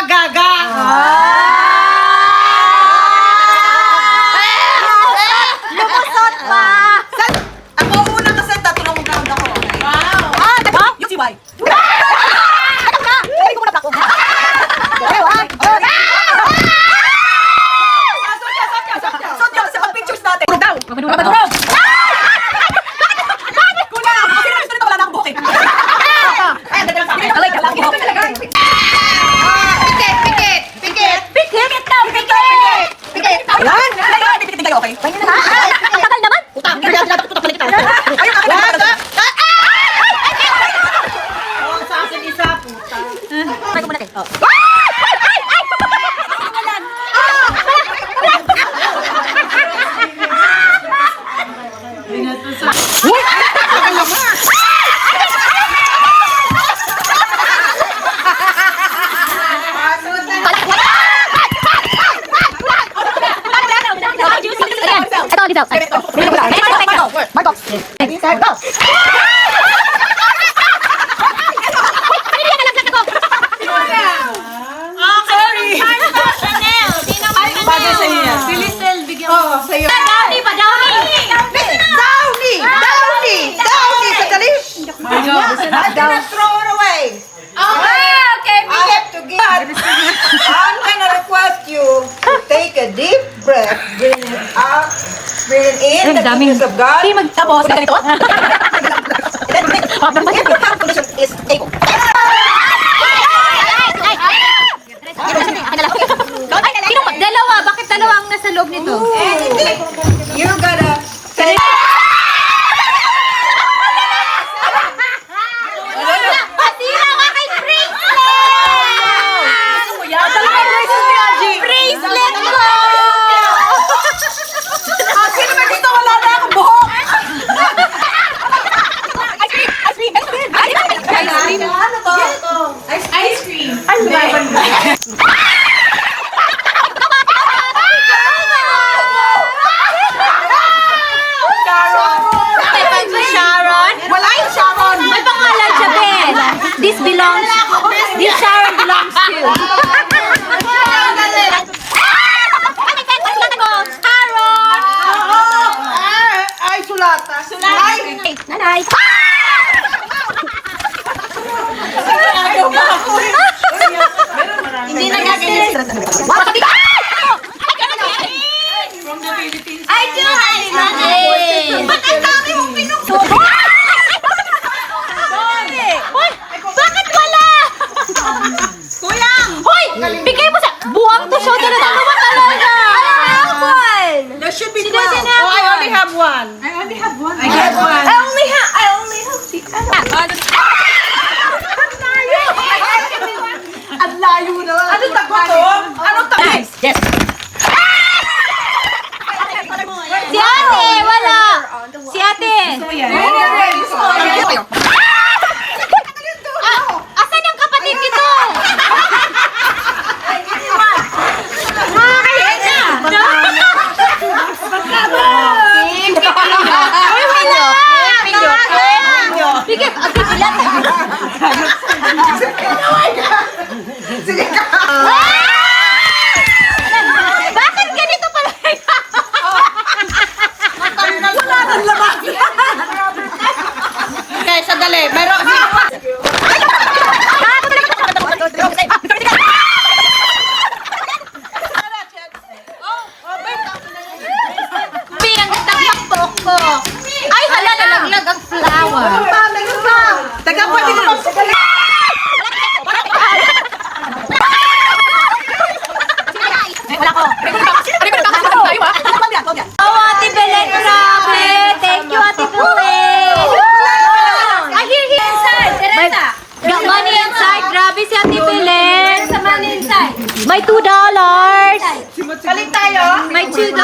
gaga. Lumusot pa! Ako una kasi tatlong round ako. Wow! Yung si Y. Ay, ko muna pa ako. Sotya, sa pag-pictures natin. Daw. Mamadura ba duro? Kulang. Kasi gusto nito wala na akong buhok eh. Ay, ang ganda lang sa akin. Alay ka lang. Ito talaga. Pikit daw, pikit! Pikit! Yan. Pikit kayo, okay? Ang tagal naman! Utang. Putak balik tayo. Ayun, ako na. Oh, sa akin isa, puta. Try ko muna kayo. Ito, dito. Marco. Start, go! Sorry. Bagay sa iyo yan. Oo, sa'yo. Downy pa, Downy! Downy! Sandali. I'm gonna throw it away. Okay, I have to give. I'm gonna request you to take a deep breath, breathe it out, breathe in the goodness of God. Tapos, ganito? Your calculation is able. Dalawa, bakit dalawa ang nasa loob nito? You gotta take. Patira ka kay Bracelet! Bracelet ko! Sino ba dito wala na akong buhok? Ano to? Ice cream. Sharon? Wala yung Sharon. May pangalan siya, Ben. This Sharon belongs to. Sharon! Ay, sulata. Ay, Nanay! Hindi na gagawin. I do have it. Ba't ang dami mong pinuputo? Hoy! Bakit wala? kulang. Hoy! Bigay mo sa... Buwang to siya. Dalawa talaga. There should be 12. Sinabi na Oh, I ako. only have one. I only have one. I have one. I only have Ang layo naman. Anong tago to? Anong tago? Yes. Si ate, wala. Si ate. Asan yung kapatid nito? Ay, wala. Bigay, agad sila. Sige ka. Bakit ganito pala? Wala nang laman. Okay, sandali. Meron. Ang tagpakpok ko. Ay, hala, nalaglag ang flower. Taga, pwede mo bang sandali? Wala ko. Oh, Ate Belen, grabe. Thank you, Ate Belen. Ah, here. Teresa. Got money inside. Grabe si Ate Belen. Sa money inside. May $2. Kaling tayo. May $2.